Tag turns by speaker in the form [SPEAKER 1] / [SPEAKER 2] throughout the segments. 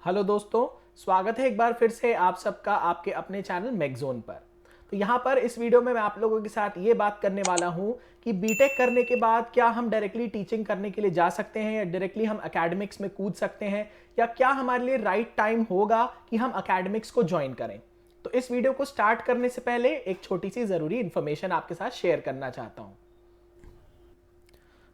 [SPEAKER 1] Hello दोस्तों, स्वागत है एक बार फिर से आप सबका आपके अपने चैनल मैगज़ोन पर। तो यहाँ पर इस वीडियो में मैं आप लोगों के साथ ये बात करने वाला हूँ कि बीटेक करने के बाद क्या हम डायरेक्टली टीचिंग करने के लिए जा सकते हैं या डायरेक्टली हम एकेडमिक्स में कूद सकते हैं, या क्या हमारे लिए राइट टाइम होगा कि हम एकेडमिक्स को ज्वाइन करें। तो इस वीडियो को स्टार्ट करने से पहले एक छोटी सी ज़रूरी इन्फॉर्मेशन आपके साथ शेयर करना चाहता हूँ।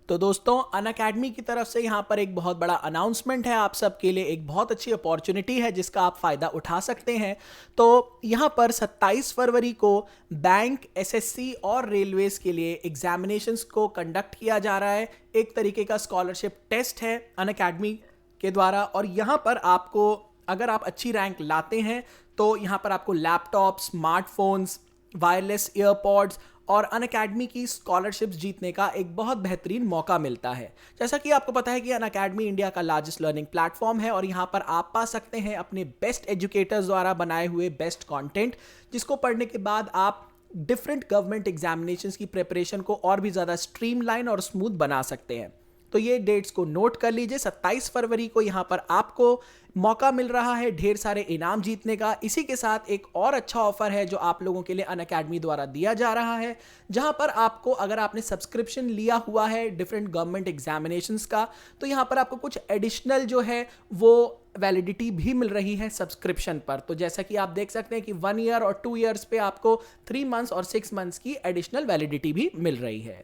[SPEAKER 1] तो दोस्तों, अनअकैडमी की तरफ से यहाँ पर एक बहुत बड़ा अनाउंसमेंट है आप सबके लिए, एक बहुत अच्छी अपॉर्चुनिटी है जिसका आप फ़ायदा उठा सकते हैं। तो यहाँ पर 27 फरवरी को बैंक, एसएससी और रेलवेज़ के लिए एग्जामिनेशंस को कंडक्ट किया जा रहा है। एक तरीके का स्कॉलरशिप टेस्ट है अनअकैडमी के द्वारा, और यहाँ पर आपको अगर आप अच्छी रैंक लाते हैं तो यहाँ पर आपको लैपटॉप, स्मार्टफोन्स, वायरलेस ईयरपॉड्स और अनअकैडमी की स्कॉलरशिप्स जीतने का एक बहुत बेहतरीन मौका मिलता है। जैसा कि आपको पता है कि अनअकैडमी इंडिया का लार्जेस्ट लर्निंग प्लेटफॉर्म है और यहाँ पर आप पा सकते हैं अपने बेस्ट एजुकेटर्स द्वारा बनाए हुए बेस्ट कंटेंट, जिसको पढ़ने के बाद आप डिफरेंट गवर्नमेंट एग्जामिनेशंस की प्रिपरेशन को और भी ज़्यादा स्ट्रीमलाइन और स्मूथ बना सकते हैं। तो ये डेट्स को नोट कर लीजिए। 27 फरवरी को यहाँ पर आपको मौका मिल रहा है ढेर सारे इनाम जीतने का। इसी के साथ एक और अच्छा ऑफर है जो आप लोगों के लिए अनअकैडमी द्वारा दिया जा रहा है, जहां पर आपको, अगर आपने सब्सक्रिप्शन लिया हुआ है डिफरेंट गवर्नमेंट एग्जामिनेशंस का, तो यहाँ पर आपको कुछ एडिशनल जो है वो वैलिडिटी भी मिल रही है सब्सक्रिप्शन पर। तो जैसा कि आप देख सकते हैं कि 1 ईयर और 2 ईयर्स पे आपको 3 मंथ्स और 6 मंथ्स की एडिशनल वैलिडिटी भी मिल रही है।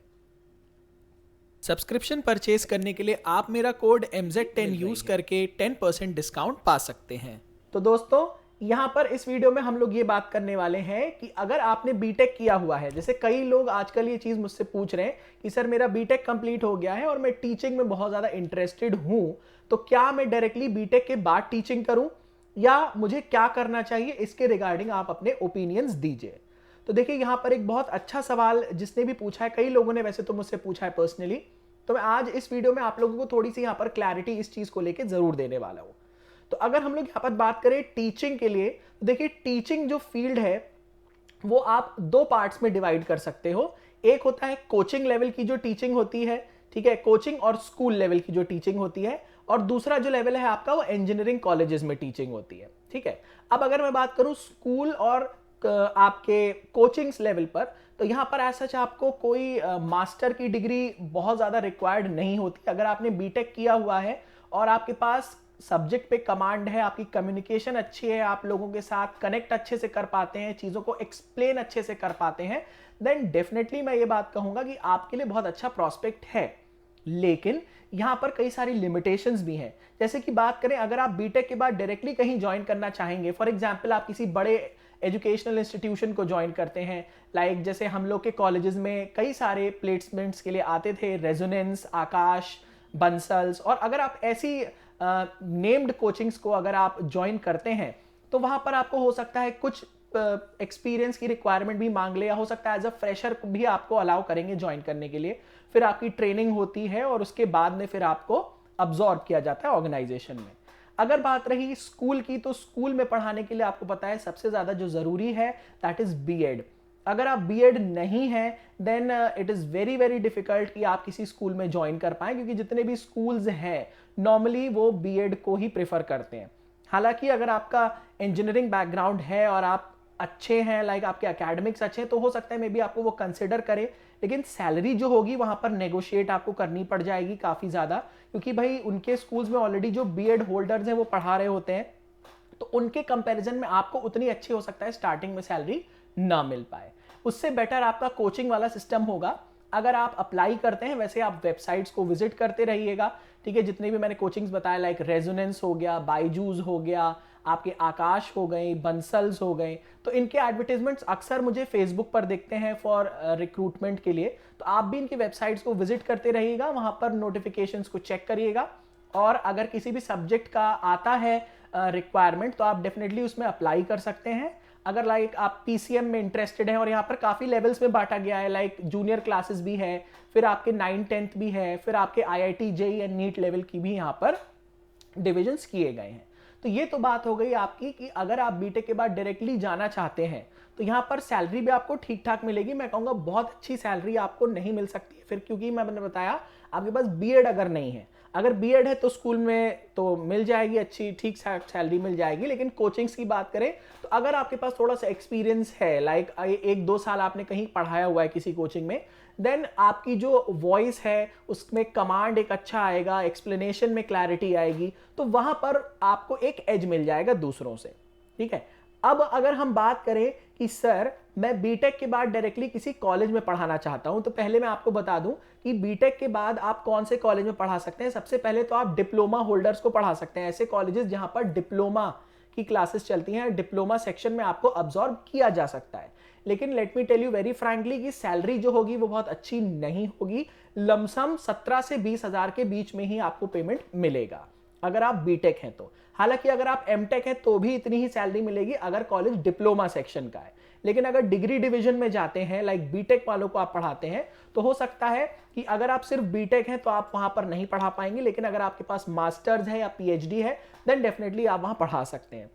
[SPEAKER 1] सब्सक्रिप्शन परचेज करने के लिए आप मेरा कोड MZ10 यूज करके 10% डिस्काउंट पा सकते हैं। तो दोस्तों, यहाँ पर इस वीडियो में हम लोग ये बात करने वाले हैं कि अगर आपने बीटेक किया हुआ है, जैसे कई लोग आजकल ये चीज़ मुझसे पूछ रहे हैं कि सर मेरा बीटेक कंप्लीट हो गया है और मैं टीचिंग में बहुत ज़्यादा इंटरेस्टेड हूँ, तो क्या मैं डायरेक्टली बीटेक के बाद टीचिंग करूँ या मुझे क्या करना चाहिए, इसके रिगार्डिंग आप अपने ओपिनियंस दीजिए। तो देखिए, यहाँ पर एक बहुत अच्छा सवाल जिसने भी पूछा है, कई लोगों ने वैसे तो मुझसे पूछा है पर्सनली, तो मैं आज इस वीडियो में आप लोगों को थोड़ी सी यहाँ पर क्लैरिटी इस चीज़ को लेके ज़रूर देने वाला हूँ। तो अगर हम लोग यहाँ पर बात करें टीचिंग के लिए, तो देखिए टीचिंग जो फील्ड है वो आप दो पार्ट्स में डिवाइड कर सकते हो। एक होता है कोचिंग लेवल की जो टीचिंग होती है, ठीक है, कोचिंग और स्कूल लेवल की जो टीचिंग होती है, और दूसरा जो लेवल है आपका वो इंजीनियरिंग कॉलेजेस में टीचिंग होती है, ठीक है। अब अगर मैं बात करूं स्कूल और आपके कोचिंग्स लेवल पर, तो यहाँ पर ऐसा आपको कोई मास्टर की डिग्री बहुत ज़्यादा रिक्वायर्ड नहीं होती। अगर आपने बीटेक किया हुआ है और आपके पास सब्जेक्ट पे कमांड है, आपकी कम्युनिकेशन अच्छी है, आप लोगों के साथ कनेक्ट अच्छे से कर पाते हैं, चीज़ों को एक्सप्लेन अच्छे से कर पाते हैं, देन डेफिनेटली मैं ये बात कहूँगा कि आपके लिए बहुत अच्छा प्रॉस्पेक्ट है। लेकिन यहाँ पर कई सारी लिमिटेशंस भी हैं। जैसे कि बात करें, अगर आप बीटेक के बाद डायरेक्टली कहीं ज्वाइन करना चाहेंगे, फॉर एग्जांपल आप किसी बड़े एजुकेशनल इंस्टीट्यूशन को ज्वाइन करते हैं, लाइक जैसे हम लोग के कॉलेजेस में कई सारे प्लेसमेंट्स के लिए आते थे, रेजोनेंस, आकाश, बंसल्स, और अगर आप ऐसी नेम्ड कोचिंग्स को अगर आप ज्वाइन करते हैं तो वहां पर आपको हो सकता है कुछ एक्सपीरियंस की रिक्वायरमेंट भी मांग ले, या हो सकता है एज अ फ्रेशर भी आपको अलाउ करेंगे ज्वाइन करने के लिए। फिर आपकी ट्रेनिंग होती है और उसके बाद में फिर आपको अब्जॉर्ब किया जाता है ऑर्गेनाइजेशन में। अगर बात रही स्कूल की, तो स्कूल में पढ़ाने के लिए आपको पता है सबसे ज्यादा जो जरूरी है दैट इज बीएड। अगर आप बीएड नहीं है then it is very very difficult कि आप किसी स्कूल में ज्वाइन कर पाएं, क्योंकि जितने भी स्कूल्स हैं नॉर्मली वो बीएड को ही प्रेफर करते हैं। हालांकि अगर आपका इंजीनियरिंग बैकग्राउंड है और आप अच्छे हैं, लाइक आपके एकेडमिक्स अच्छे हैं, तो हो सकता है मे बी आपको वो कंसिडर करे, लेकिन सैलरी जो होगी वहां पर नेगोशिएट आपको करनी पड़ जाएगी काफ़ी ज़्यादा, क्योंकि भाई उनके स्कूल्स में ऑलरेडी जो बीएड होल्डर्स हैं वो पढ़ा रहे होते हैं, तो उनके कंपैरिजन में आपको उतनी अच्छी हो सकता है स्टार्टिंग में सैलरी ना मिल पाए। उससे बेटर आपका कोचिंग वाला सिस्टम होगा। अगर आप अप्लाई करते हैं, वैसे आप वेबसाइट्स को विजिट करते रहिएगा, ठीक है। जितने भी मैंने कोचिंग्स बताए, लाइक रेजोनेंस हो गया, बायजूस हो गया, आपके आकाश हो गए, बंसल्स हो गए, तो इनके एडवर्टीजमेंट्स अक्सर मुझे फेसबुक पर दिखते हैं फॉर रिक्रूटमेंट के लिए। तो आप भी इनकी वेबसाइट्स को विजिट करते रहिएगा, वहां पर नोटिफिकेशंस को चेक करिएगा, और अगर किसी भी सब्जेक्ट का आता है रिक्वायरमेंट तो आप डेफिनेटली उसमें अप्लाई कर सकते हैं। अगर लाइक आप पीसीएम में इंटरेस्टेड हैं, और यहाँ पर काफ़ी लेवल्स में बांटा गया है, लाइक जूनियर क्लासेस भी है, फिर आपके 9th-10th भी है, फिर आपके IIT JEE and NEET level की भी यहाँ पर डिविजन्स किए गए हैं। तो ये तो बात हो गई आपकी कि अगर आप बीटेक के बाद डायरेक्टली जाना चाहते हैं तो यहाँ पर सैलरी भी आपको ठीक ठाक मिलेगी। मैं कहूँगा बहुत अच्छी सैलरी आपको नहीं मिल सकती है फिर, क्योंकि मैंने बताया आपके पास बीएड अगर नहीं है। अगर बीएड है तो स्कूल में तो मिल जाएगी, अच्छी ठीक सैलरी मिल जाएगी, लेकिन कोचिंग्स की बात करें तो अगर आपके पास थोड़ा सा एक्सपीरियंस है, लाइक 1-2 साल आपने कहीं पढ़ाया हुआ है किसी कोचिंग में, देन आपकी जो वॉइस है उसमें कमांड एक अच्छा आएगा, एक्सप्लेनेशन में क्लैरिटी आएगी, तो वहां पर आपको एक एज मिल जाएगा दूसरों से। ठीक है, अब अगर हम बात करें कि सर मैं बीटेक के बाद डायरेक्टली किसी कॉलेज में पढ़ाना चाहता हूं, तो पहले मैं आपको बता दूं कि बीटेक के बाद आप कौन से कॉलेज में पढ़ा सकते हैं। सबसे पहले तो आप डिप्लोमा होल्डर्स को पढ़ा सकते हैं, ऐसे कॉलेजेस जहां पर डिप्लोमा की क्लासेस चलती हैं, डिप्लोमा सेक्शन में आपको अब्सॉर्ब किया जा सकता है। लेकिन let me tell you very frankly कि सैलरी जो होगी वो बहुत अच्छी नहीं होगी, लमसम 17 से 20 हजार के बीच में ही आपको पेमेंट मिलेगा अगर आप बीटेक हैं तो। हालांकि अगर आप एमटेक हैं तो भी इतनी ही सैलरी मिलेगी अगर कॉलेज डिप्लोमा सेक्शन का है। लेकिन अगर डिग्री डिवीजन में जाते हैं, लाइक बीटेक वालों को आप पढ़ाते हैं, तो हो सकता है कि अगर आप सिर्फ बीटेक हैं तो आप वहां पर नहीं पढ़ा पाएंगे, लेकिन अगर आपके पास मास्टर्स है या पीएचडी है देन डेफिनेटली आप वहां पढ़ा सकते हैं।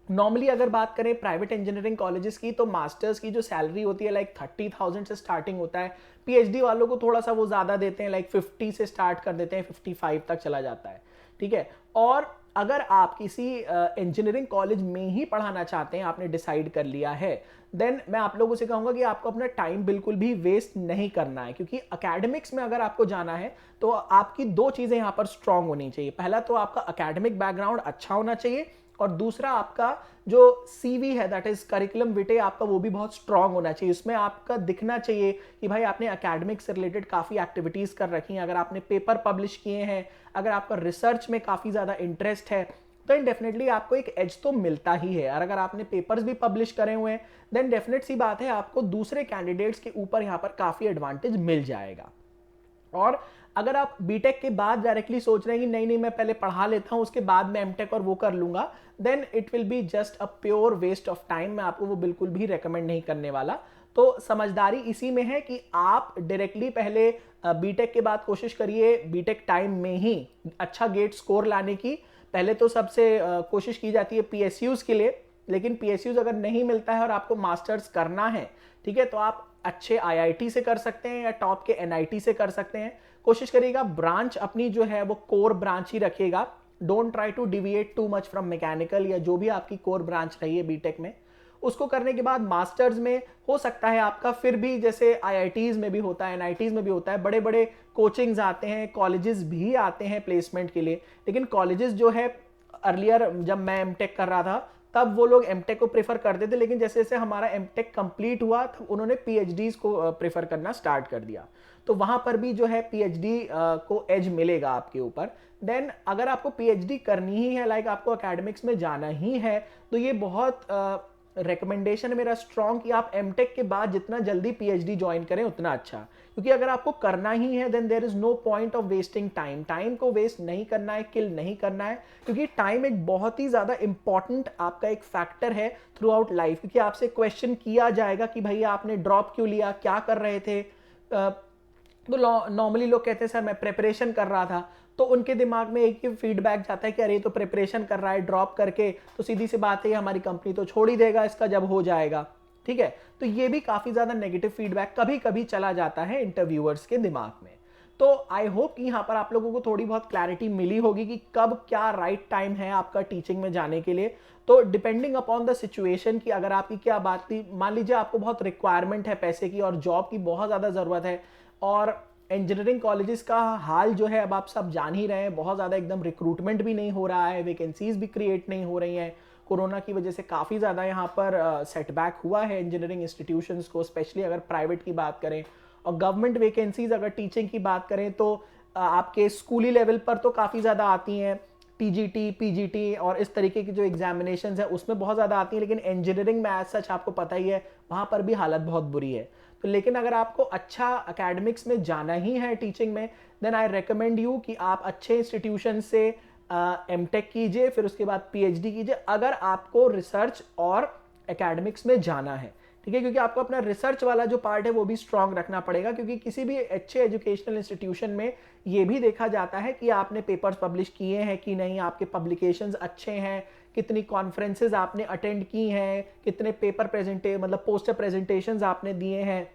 [SPEAKER 1] नॉर्मली अगर बात करें प्राइवेट इंजीनियरिंग कॉलेजेस की, तो मास्टर्स की जो सैलरी होती है लाइक 30,000 से स्टार्टिंग होता है। पीएचडी वालों को थोड़ा सा वो ज्यादा देते हैं, लाइक 50 से स्टार्ट कर देते हैं, 55 तक चला जाता है। ठीक है, और अगर आप किसी इंजीनियरिंग कॉलेज में ही पढ़ाना चाहते हैं, आपने डिसाइड कर लिया है, देन मैं आप लोगों से कहूंगा कि आपको अपना टाइम बिल्कुल भी वेस्ट नहीं करना है, क्योंकि एकेडमिक्स में अगर आपको जाना है तो आपकी 2 चीजें यहां पर स्ट्रांग होनी चाहिए। पहला तो आपका एकेडमिक बैकग्राउंड अच्छा होना चाहिए, और दूसरा आपका जो सीवी है, दैट इज करिकुलम विटे, आपका वो भी बहुत स्ट्रांग होना चाहिए। उसमें आपका दिखना चाहिए कि भाई आपने एकेडमिक से रिलेटेड काफी एक्टिविटीज कर रखी हैं, अगर आपने पेपर पब्लिश किए हैं, अगर आपका रिसर्च में काफी ज्यादा इंटरेस्ट है, तो डेफिनेटली आपको एक एज तो मिलता ही है। और अगर आपने पेपर्स भी पब्लिश करे हुए हैं देन डेफिनेट सी बात है आपको दूसरे कैंडिडेट्स के ऊपर यहाँ पर काफी एडवांटेज मिल जाएगा। और अगर आप बीटेक के बाद डायरेक्टली सोच रहे हैं कि नहीं नहीं मैं पहले पढ़ा लेता हूं उसके बाद मैं एमटेक और वो कर लूंगा, then it will be just a pure waste of time. मैं आपको वो बिल्कुल भी रेकमेंड नहीं करने वाला। तो समझदारी इसी में है कि आप डायरेक्टली पहले बीटेक के बाद कोशिश करिए बीटेक टाइम में ही अच्छा गेट स्कोर लाने की। पहले तो सबसे कोशिश की जाती है पीएसयूज के लिए, लेकिन पीएसयूज अगर नहीं मिलता है और आपको मास्टर्स करना है, ठीक है, तो आप अच्छे आईआईटी से कर सकते हैं या टॉप के एनआईटी से कर सकते हैं। कोशिश करिएगा ब्रांच अपनी जो है वो कोर ब्रांच ही रखिएगा। Don't try to deviate too much from mechanical या जो भी आपकी कोर ब्रांच रही है बीटेक में। उसको करने के बाद मास्टर्स में हो सकता है आपका फिर भी जैसे आईआईटीज में भी होता है, एनआईटीज में भी होता है, बड़े बड़े कोचिंग्स आते हैं, कॉलेजेस भी आते हैं प्लेसमेंट के लिए। लेकिन कॉलेजेस जो है अर्लियर जब मैं एमटेक कर रहा था तब वो लोग एमटेक को प्रेफर करते थे, लेकिन जैसे जैसे हमारा एमटेक कंप्लीट हुआ तब उन्होंने पीएचडीज को प्रेफर करना स्टार्ट कर दिया। तो वहां पर भी जो है पीएचडी को एज मिलेगा आपके ऊपर। देन अगर आपको पीएचडी करनी ही है, लाइक आपको एकेडमिक्स में जाना ही है, तो ये बहुत रिकमेंडेशन है मेरा स्ट्रॉन्ग कि आप एमटेक के बाद जितना जल्दी पीएचडी ज्वाइन करें उतना अच्छा। क्योंकि अगर आपको करना ही है then there is no point of wasting time. Time को वेस्ट नहीं करना है, किल नहीं करना है, क्योंकि टाइम एक बहुत ही ज्यादा इंपॉर्टेंट आपका एक फैक्टर है थ्रू आउट लाइफ। क्योंकि आपसे क्वेश्चन किया जाएगा कि भैया आपने ड्रॉप क्यों लिया, क्या कर रहे थे। तो नॉर्मली लोग कहते हैं सर मैं प्रेपरेशन कर रहा था, तो उनके दिमाग में एक ही फीडबैक जाता है कि अरे तो प्रिपरेशन कर रहा है ड्रॉप करके, तो सीधी सी बात है हमारी कंपनी तो छोड़ ही देगा इसका जब हो जाएगा। ठीक है, तो ये भी काफी ज्यादा नेगेटिव फीडबैक कभी कभी चला जाता है इंटरव्यूअर्स के दिमाग में। तो आई होप कि यहाँ पर आप लोगों को थोड़ी बहुत क्लैरिटी मिली होगी कि कब क्या राइट टाइम है आपका टीचिंग में जाने के लिए। तो डिपेंडिंग अपॉन द सिचुएशन की अगर आपकी क्या बात थी, मान लीजिए आपको बहुत रिक्वायरमेंट है पैसे की और जॉब की बहुत ज्यादा जरूरत है, और इंजीनियरिंग कॉलेजेस का हाल जो है अब आप सब जान ही रहे हैं, बहुत ज़्यादा एकदम रिक्रूटमेंट भी नहीं हो रहा है, वैकेंसीज भी क्रिएट नहीं हो रही हैं। कोरोना की वजह से काफ़ी ज़्यादा यहाँ पर सेटबैक हुआ है इंजीनियरिंग इंस्टीट्यूशंस को, स्पेशली अगर प्राइवेट की बात करें। और गवर्नमेंट वैकेंसीज अगर टीचिंग की बात करें तो आपके स्कूली लेवल पर तो काफ़ी ज़्यादा आती हैं, टीजीटी, पीजीटी और इस तरीके की जो एग्जामिनेशन है उसमें बहुत ज़्यादा आती है। लेकिन इंजीनियरिंग में एज सच आपको पता ही है वहाँ पर भी हालत बहुत बुरी है। तो लेकिन अगर आपको अच्छा एकेडमिक्स में जाना ही है टीचिंग में, देन आई रेकमेंड यू कि आप अच्छे इंस्टीट्यूशन से एमटेक कीजिए, फिर उसके बाद पीएचडी कीजिए अगर आपको रिसर्च और एकेडमिक्स में जाना है। ठीक है, क्योंकि आपको अपना रिसर्च वाला जो पार्ट है वो भी स्ट्रांग रखना पड़ेगा, क्योंकि किसी भी अच्छे एजुकेशनल इंस्टीट्यूशन में ये भी देखा जाता है कि आपने पेपर्स पब्लिश किए हैं कि नहीं, आपके पब्लिकेशंस अच्छे हैं, कितनी कॉन्फ्रेंसेज आपने अटेंड की हैं, कितने पेपर मतलब पोस्टर प्रेजेंटेशंस आपने दिए हैं।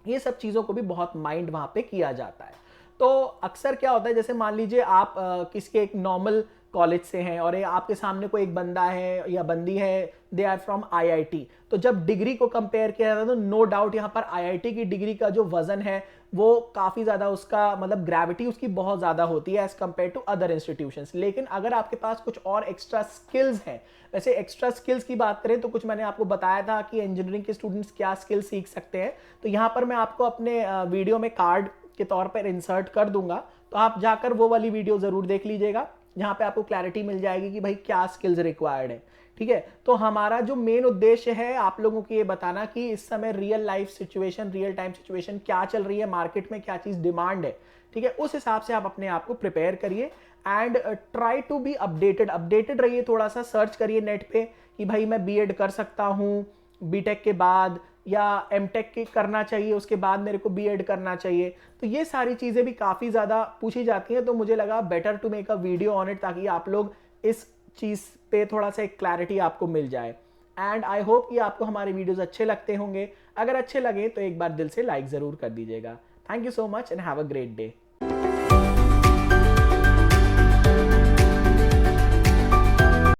[SPEAKER 1] ये सब चीज़ों को भी बहुत माइंड वहाँ पे किया जाता है। तो अक्सर क्या होता है, जैसे मान लीजिए आप किसी एक नॉर्मल कॉलेज से हैं और आपके सामने कोई एक बंदा है या बंदी है, दे आर फ्रॉम आईआईटी, तो जब डिग्री को कंपेयर किया जाता है तो नो डाउट यहाँ पर आईआईटी की डिग्री का जो वजन है वो काफ़ी ज़्यादा, उसका मतलब ग्रेविटी उसकी बहुत ज़्यादा होती है as compare to other institutions. लेकिन अगर आपके पास कुछ और एक्स्ट्रा स्किल्स हैं, वैसे एक्स्ट्रा स्किल्स की बात करें तो कुछ मैंने आपको बताया था कि इंजीनियरिंग के स्टूडेंट्स क्या स्किल सीख सकते हैं, तो यहाँ पर मैं आपको अपने वीडियो में कार्ड के तौर पर इंसर्ट कर दूंगा, तो आप जाकर वो वाली वीडियो ज़रूर देख लीजिएगा, जहाँ पे आपको क्लैरिटी मिल जाएगी कि भाई क्या स्किल्स रिक्वायर्ड है। ठीक है, तो हमारा जो मेन उद्देश्य है आप लोगों को ये बताना कि इस समय real life situation, real time situation क्या चल रही है मार्केट में, क्या चीज़ डिमांड है। ठीक है, उस हिसाब से आप अपने आप को प्रिपेयर करिए and try to be updated रहिए। थोड़ा सा सर्च करिए नेट पे कि भाई मैं बीएड कर सकता हूँ बीटेक के बाद, या एमटेक के करना चाहिए उसके बाद मेरे को बीएड करना चाहिए, तो ये सारी चीज़ें भी काफ़ी ज़्यादा पूछी जाती हैं। तो मुझे लगा better to make a video on it, ताकि आप लोग इस चीज़ पे थोड़ा सा एक क्लैरिटी आपको मिल जाए। एंड आई होप कि आपको हमारे वीडियोस अच्छे लगते होंगे। अगर अच्छे लगे तो एक बार दिल से लाइक ज़रूर कर दीजिएगा। Thank you so much and have a great day.